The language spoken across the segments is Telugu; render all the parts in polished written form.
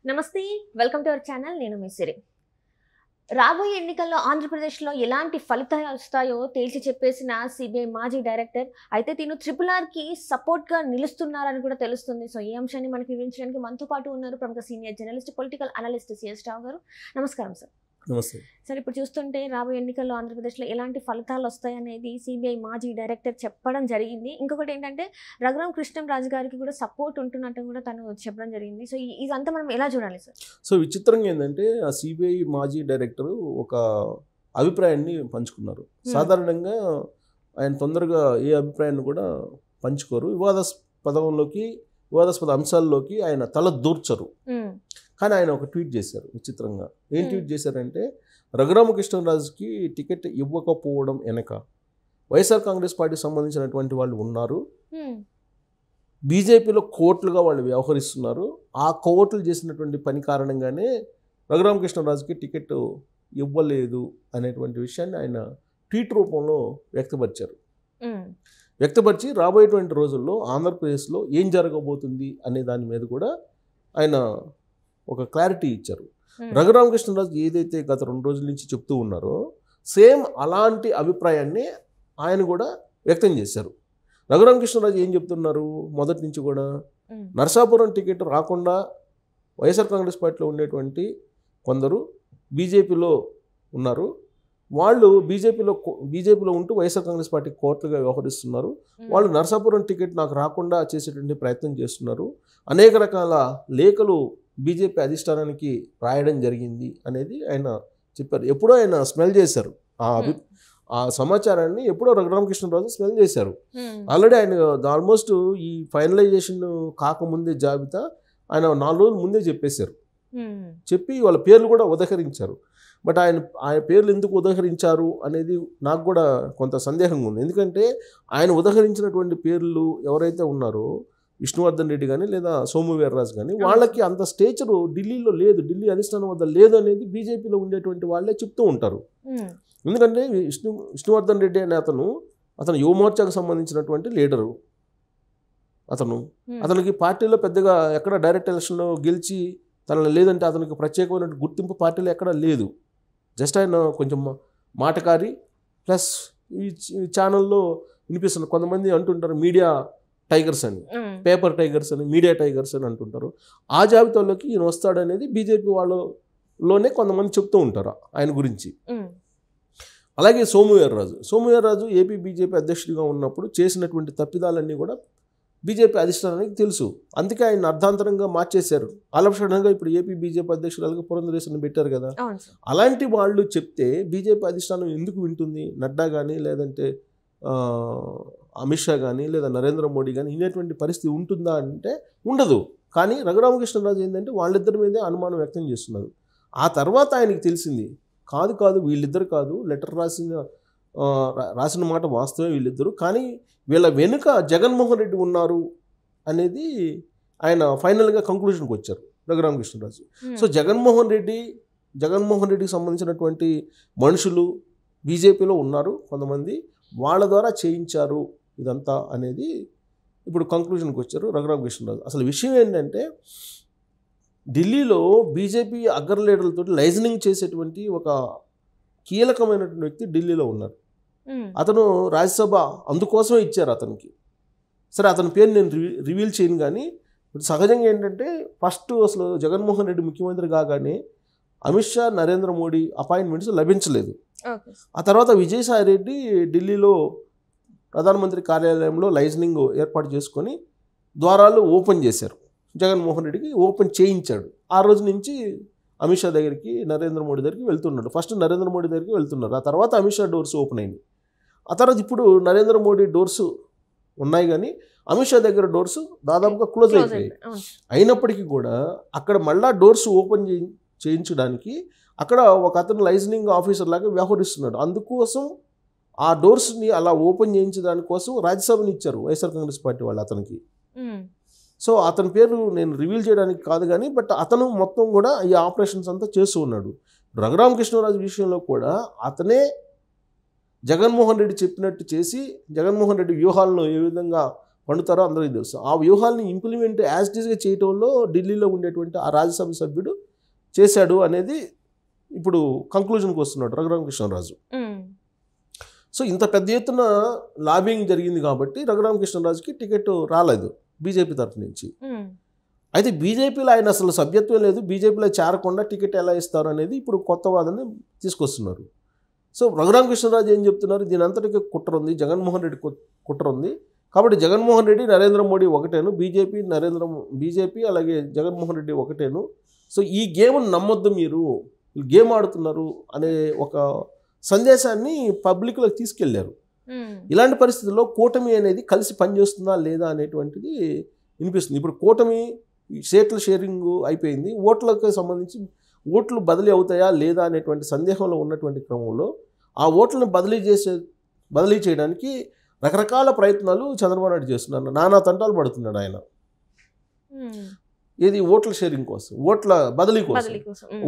నమస్తే, వెల్కమ్ టు అవర్ ఛానల్. నేను మీ సిరి. రాబోయే ఎన్నికల్లో ఆంధ్రప్రదేశ్లో ఎలాంటి ఫలితాలు వస్తాయో తేల్చి చెప్పేసిన సిబిఐ మాజీ డైరెక్టర్ అయితే తిను RRRకి సపోర్ట్గా నిలుస్తున్నారని కూడా తెలుస్తుంది. సో ఈ అంశాన్ని మనకి వివరించడానికి మనతో పాటు ఉన్నారు ప్రముఖ senior journalist, political analyst CS Rao garu. నమస్కారం సార్. నమస్తే సార్, ఇప్పుడు చూస్తుంటే రాబోయే ఎన్నికల్లో ఆంధ్రప్రదేశ్లో ఎలాంటి ఫలితాలు వస్తాయనేది సిబిఐ మాజీ డైరెక్టర్ చెప్పడం జరిగింది. ఇంకొకటి ఏంటంటే రఘురామ కృష్ణంరాజు గారికి కూడా సపోర్ట్ ఉంటున్నట్టు కూడా తను చెప్పడం జరిగింది. సో ఇదంతా మనం ఎలా చూడాలి సార్? సో విచిత్రంగా ఏంటంటే ఆ సిబిఐ మాజీ డైరెక్టర్ ఒక అభిప్రాయాన్ని పంచుకున్నారు. సాధారణంగా ఆయన తొందరగా ఏ అభిప్రాయాన్ని కూడా పంచుకోరు. వివాదాస్పద అంశాల్లోకి ఆయన తల దూర్చరు. కానీ ఆయన ఒక ట్వీట్ చేశారు విచిత్రంగా. ఏం ట్వీట్ చేశారంటే, రఘురామకృష్ణరాజుకి టికెట్ ఇవ్వకపోవడం వెనక వైఎస్ఆర్ కాంగ్రెస్ పార్టీకి సంబంధించినటువంటి వాళ్ళు ఉన్నారు, బీజేపీలో కోట్లుగా వాళ్ళు వ్యవహరిస్తున్నారు. ఆ కోట్లు చేసినటువంటి పని కారణంగానే రఘురామకృష్ణరాజుకి టికెట్ ఇవ్వలేదు అనేటువంటి విషయాన్ని ఆయన ట్వీట్ రూపంలో వ్యక్తపరిచి రాబోయేటువంటి రోజుల్లో ఆంధ్రప్రదేశ్లో ఏం జరగబోతుంది అనే దాని మీద కూడా ఆయన ఒక క్లారిటీ ఇచ్చారు. రఘురామకృష్ణరాజు ఏదైతే గత 2 రోజుల నుంచి చెప్తూ ఉన్నారో సేమ్ అలాంటి అభిప్రాయాన్ని ఆయన కూడా వ్యక్తం చేశారు. రఘురామకృష్ణరాజు ఏం చెప్తున్నారు మొదటి నుంచి కూడా, నరసాపురం టికెట్ రాకుండా వైఎస్ఆర్ కాంగ్రెస్ పార్టీలో ఉండేటువంటి కొందరు బీజేపీలో ఉన్నారు, వాళ్ళు బీజేపీలో ఉంటూ వైఎస్ఆర్ కాంగ్రెస్ పార్టీ కోర్టుగా వ్యవహరిస్తున్నారు, వాళ్ళు నరసాపురం టికెట్ నాకు రాకుండా చేసేటువంటి ప్రయత్నం చేస్తున్నారు, అనేక రకాల లేఖలు బీజేపీ అధిష్టానానికి రాయడం జరిగింది అనేది ఆయన చెప్పారు. ఎప్పుడో ఆయన స్మెల్ చేశారు ఆ సమాచారాన్ని, ఎప్పుడో రఘురామకృష్ణరాజు స్మెల్ చేశారు. ఆల్రెడీ ఆయన ఆల్మోస్ట్ ఈ ఫైనలైజేషన్ కాకముందే జాబితా ఆయన 4 రోజుల ముందే చెప్పేశారు. చెప్పి వాళ్ళ పేర్లు కూడా ఉదహరించారు. బట్ ఆయన పేర్లు ఎందుకు ఉదహరించారు అనేది నాకు కూడా కొంత సందేహంగా ఉంది. ఎందుకంటే ఆయన ఉదహరించినటువంటి పేర్లు ఎవరైతే ఉన్నారో, విష్ణువర్ధన్ రెడ్డి కానీ లేదా సోము వీర్రాజు కానీ, వాళ్ళకి అంత స్టేచరు ఢిల్లీలో లేదు, ఢిల్లీ అధిష్టానం వద్ద లేదు అనేది బీజేపీలో ఉండేటువంటి వాళ్ళే చెప్తూ ఉంటారు. ఎందుకంటే విష్ణువర్ధన్ రెడ్డి అనే అతను యువమోర్చాకు సంబంధించినటువంటి లీడరు. అతనికి పార్టీలో పెద్దగా ఎక్కడ డైరెక్ట్ ఎలక్షన్లో గెలిచి తనని లేదంటే అతనికి ప్రత్యేకమైన గుర్తింపు పార్టీలో ఎక్కడా లేదు. జస్ట్ ఆయన కొంచెం మాటకారి, ప్లస్ ఈ ఛానల్లో వినిపిస్తున్న కొంతమంది అంటుంటారు మీడియా టైగర్స్ అని, పేపర్ టైగర్స్ అని, మీడియా టైగర్స్ అని అంటుంటారు. ఆ జాబితాలోకి ఈయన వస్తాడనేది బీజేపీ వాళ్ళలోనే కొంతమంది చెప్తూ ఉంటారు ఆయన గురించి. అలాగే సోము వీర్రాజు ఏపీ బీజేపీ అధ్యక్షుడిగా ఉన్నప్పుడు చేసినటువంటి తప్పిదాలన్నీ కూడా బీజేపీ అధిష్టానానికి తెలుసు. అందుకే ఆయన అర్ధాంతరంగా మార్చేశారు. ఆలపడంగా ఇప్పుడు ఏపీ బీజేపీ అధ్యక్షురాలుగా పురంధరేశ్వరిని పెట్టారు కదా. అలాంటి వాళ్ళు చెప్తే బీజేపీ అధిష్టానం ఎందుకు వింటుంది? నడ్డా కానీ, లేదంటే అమిత్ షా కానీ, లేదా నరేంద్ర మోడీ కానీ వినేటువంటి పరిస్థితి ఉంటుందా అంటే ఉండదు. కానీ రఘురామకృష్ణరాజు ఏంటంటే వాళ్ళిద్దరి మీదే అనుమానం వ్యక్తం చేస్తున్నారు. ఆ తర్వాత ఆయనకి తెలిసింది, కాదు వీళ్ళిద్దరు కాదు, లెటర్ రాసిన మాట వాస్తవమే వీళ్ళిద్దరు, కానీ వీళ్ళ వెనుక జగన్మోహన్ రెడ్డి ఉన్నారు అనేది ఆయన ఫైనల్గా కంక్లూషన్కి వచ్చారు రఘురామకృష్ణరాజు. సో జగన్మోహన్ రెడ్డికి సంబంధించినటువంటి మనుషులు బీజేపీలో ఉన్నారు కొంతమంది, వాళ్ళ ద్వారా చేయించారు ఇదంతా అనేది ఇప్పుడు కంక్లూషన్కి వచ్చారు రఘురామకృష్ణరాజు. అసలు విషయం ఏంటంటే, ఢిల్లీలో బీజేపీ అగ్ర లీడర్లతో లైజనింగ్ చేసేటువంటి ఒక కీలకమైనటువంటి వ్యక్తి ఢిల్లీలో ఉన్నారు. అతను రాజ్యసభ అందుకోసమే ఇచ్చారు అతనికి. సరే, అతని పేరు నేను రివీల్ చేయను, కానీ సహజంగా ఏంటంటే ఫస్ట్ అసలు జగన్మోహన్ రెడ్డి ముఖ్యమంత్రి కాగానే అమిత్ షా, నరేంద్ర మోడీ అపాయింట్మెంట్స్ లభించలేదు. ఆ తర్వాత విజయసాయి రెడ్డి ఢిల్లీలో ప్రధానమంత్రి కార్యాలయంలో లైజనింగ్ ఏర్పాటు చేసుకొని ద్వారాలు ఓపెన్ చేశారు. జగన్మోహన్ రెడ్డికి ఓపెన్ చేయించాడు. ఆ రోజు నుంచి అమిత్ షా దగ్గరికి, నరేంద్ర మోడీ దగ్గరికి వెళ్తున్నాడు. ఫస్ట్ నరేంద్ర మోడీ దగ్గరికి వెళ్తున్నారు, ఆ తర్వాత అమిత్ షా డోర్స్ ఓపెన్ అయింది. ఆ తర్వాత ఇప్పుడు నరేంద్ర మోడీ డోర్స్ ఉన్నాయి, కానీ అమిత్ షా దగ్గర డోర్స్ దాదాపుగా క్లోజ్ అయిపోయాయి. అయినప్పటికీ కూడా అక్కడ మళ్ళా డోర్స్ ఓపెన్ చేయించడానికి అక్కడ ఒక అతను లైజనింగ్ ఆఫీసర్ లాగా వ్యవహరిస్తున్నాడు. అందుకోసం ఆ డోర్స్ని అలా ఓపెన్ చేయించడానికి కోసం రాజ్యసభని ఇచ్చారు వైఎస్ఆర్ కాంగ్రెస్ పార్టీ వాళ్ళు అతనికి. సో అతని పేరు నేను రివీల్ చేయడానికి కాదు, కానీ బట్ అతను మొత్తం కూడా ఈ ఆపరేషన్స్ అంతా చేస్తూ ఉన్నాడు. రఘురామకృష్ణరాజు విషయంలో కూడా అతనే జగన్మోహన్ రెడ్డి చెప్పినట్టు చేసి, జగన్మోహన్ రెడ్డి వ్యూహాలను ఏ విధంగా పండుతారో అందరికీ తెలుసు. ఆ వ్యూహాలని ఇంప్లిమెంట్ యాజ్ ఇట్ ఈస్గా చేయటంలో ఢిల్లీలో ఉండేటువంటి ఆ రాజ్యసభ సభ్యుడు చేశాడు అనేది ఇప్పుడు కంక్లూజన్కి వస్తున్నాడు రఘురామకృష్ణరాజు. సో ఇంత పెద్ద ఎత్తున లాబింగ్ జరిగింది కాబట్టి రఘురామకృష్ణరాజుకి టికెట్ రాలేదు బీజేపీ తరఫు నుంచి. అయితే బీజేపీలో ఆయన అసలు సభ్యత్వం లేదు, బీజేపీలో చేరకుండా టికెట్ ఎలా ఇస్తారు అనేది ఇప్పుడు కొత్త వాదన తీసుకొస్తున్నారు. సో రఘురామకృష్ణరాజు ఏం చెప్తున్నారు, దీని అంతటికీ కుట్ర ఉంది, జగన్మోహన్ రెడ్డి కుట్ర ఉంది కాబట్టి జగన్మోహన్ రెడ్డి నరేంద్ర మోడీ ఒకటేను, బీజేపీ అలాగే జగన్మోహన్ రెడ్డి ఒకటేను. సో ఈ గేమ్ను నమ్మొద్దు, మీరు గేమ్ ఆడుతున్నారు అనే ఒక సందేశాన్ని పబ్లిక్లోకి తీసుకెళ్లారు. ఇలాంటి పరిస్థితుల్లో కూటమి అనేది కలిసి పనిచేస్తుందా లేదా అనేటువంటిది వినిపిస్తుంది. ఇప్పుడు కూటమి సీట్ల షేరింగ్ అయిపోయింది, ఓట్లకు సంబంధించి ఓట్లు బదిలీ అవుతాయా లేదా అనేటువంటి సందేహంలో ఉన్నటువంటి క్రమంలో ఆ ఓట్లను బదిలీ చేయడానికి రకరకాల ప్రయత్నాలు చంద్రబాబు నాయుడు చేస్తున్నారు. నానా తంటాలు పడుతున్నాడు ఆయన. ఏది ఓట్ల షేరింగ్ కోసం, ఓట్ల బదిలీ కోసం.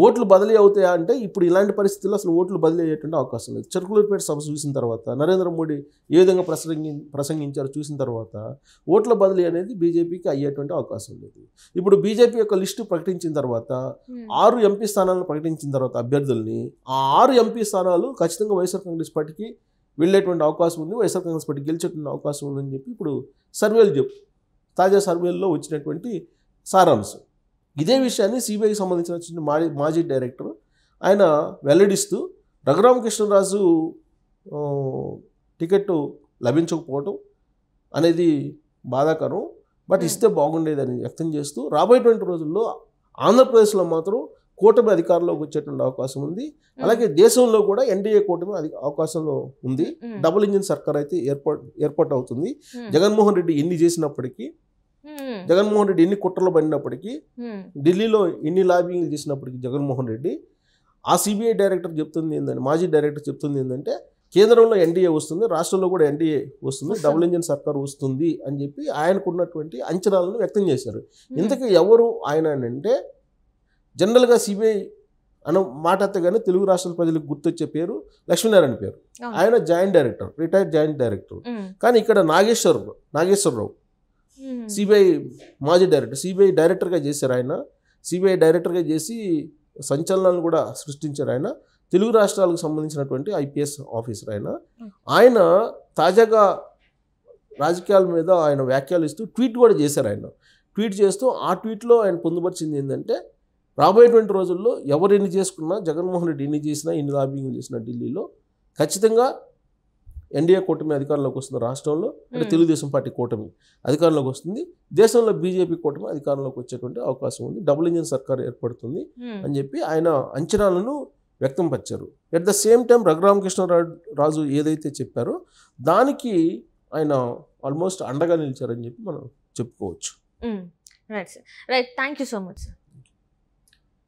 ఓట్లు బదిలీ అవుతాయా అంటే ఇప్పుడు ఇలాంటి పరిస్థితుల్లో అసలు ఓట్లు బదిలీ అయ్యేటువంటి అవకాశం లేదు. చిలకలూరిపేట సభ చూసిన తర్వాత, నరేంద్ర మోడీ ఏ విధంగా ప్రసంగించారో చూసిన తర్వాత ఓట్ల బదిలీ అనేది బీజేపీకి అయ్యేటువంటి అవకాశం లేదు. ఇప్పుడు బీజేపీ యొక్క లిస్టు ప్రకటించిన తర్వాత 6 ఎంపీ స్థానాలను ప్రకటించిన తర్వాత అభ్యర్థుల్ని, ఆ 6 ఎంపీ స్థానాలు ఖచ్చితంగా వైఎస్ఆర్ కాంగ్రెస్ పార్టీకి వెళ్ళేటువంటి అవకాశం ఉంది, వైఎస్ఆర్ కాంగ్రెస్ పార్టీ గెలిచేటువంటి అవకాశం ఉందని చెప్పి ఇప్పుడు తాజా సర్వేల్లో వచ్చినటువంటి సారాంశం. ఇదే విషయాన్ని సిబిఐకి సంబంధించిన మాజీ డైరెక్టర్ ఆయన వెల్లడిస్తూ రఘురామకృష్ణరాజు టికెట్ లభించకపోవడం అనేది బాధాకరం, బట్ ఇస్తే బాగుండేదని వ్యక్తం చేస్తూ రాబోయేటువంటి రోజుల్లో ఆంధ్రప్రదేశ్లో మాత్రం కూటమి అధికారంలోకి వచ్చేటువంటి అవకాశం ఉంది. అలాగే దేశంలో కూడా ఎన్డీఏ కూటమి అవకాశంలో ఉంది. డబుల్ ఇంజిన్ సర్కార్ అయితే ఏర్పాటు అవుతుంది. జగన్మోహన్ రెడ్డి ఎన్ని చేసినప్పటికీ, జగన్మోహన్ రెడ్డి ఎన్ని కుట్రలు పడినప్పటికీ, ఢిల్లీలో ఎన్ని లాబింగ్లు చేసినప్పటికీ జగన్మోహన్ రెడ్డి, ఆ సిబిఐ డైరెక్టర్ చెప్తుంది ఏంటంటే, మాజీ డైరెక్టర్ చెప్తుంది ఏంటంటే కేంద్రంలో ఎన్డీఏ వస్తుంది, రాష్ట్రంలో కూడా ఎన్డీఏ వస్తుంది, డబుల్ ఇంజిన్ సర్కార్ వస్తుంది అని చెప్పి ఆయనకున్నటువంటి అంచనాలను వ్యక్తం చేశారు. ఇంతకీ ఎవరు ఆయన అంటే, జనరల్గా సిబిఐ అన్న మాట ఎత్తగానే తెలుగు రాష్ట్రాల ప్రజలకు గుర్తొచ్చే పేరు లక్ష్మీనారాయణ పేరు. ఆయన joint director, retired joint director. కానీ ఇక్కడ నాగేశ్వరరావు సిబిఐ మాజీ డైరెక్టర్, సిబిఐ డైరెక్టర్గా చేశారు ఆయన. సిబిఐ డైరెక్టర్గా చేసి సంచలనాలను కూడా సృష్టించారు ఆయన. తెలుగు రాష్ట్రాలకు సంబంధించినటువంటి ఐపీఎస్ ఆఫీసర్ ఆయన తాజాగా రాజకీయాల మీద ఆయన వ్యాఖ్యలు ఇస్తూ ట్వీట్ కూడా చేశారు. ఆయన ట్వీట్ చేస్తూ ఆ ట్వీట్లో ఆయన పొందుపరిచింది ఏంటంటే, రాబోయేటువంటి రోజుల్లో ఎవరు ఎన్ని చేసుకున్నా, జగన్మోహన్ రెడ్డి ఎన్ని చేసినా, ఎన్ని లాబింగ్లు చేసినా ఢిల్లీలో ఖచ్చితంగా ఎన్డీఏ కూటమి అధికారంలోకి వస్తుంది. రాష్ట్రంలో అంటే తెలుగుదేశం పార్టీ కూటమి అధికారంలోకి వస్తుంది, దేశంలో బీజేపీ కూటమి అధికారంలోకి వచ్చేటువంటి అవకాశం ఉంది, డబుల్ ఇంజిన్ సర్కార్ ఏర్పడుతుంది అని చెప్పి ఆయన అంచనాలను వ్యక్తం పరిచారు. At the same time Raghuramakrishnaraju ఏదైతే చెప్పారో దానికి ఆయన ఆల్మోస్ట్ అండగా నిలిచారని చెప్పి మనం చెప్పుకోవచ్చు. Right sir, right. Thank you so much sir.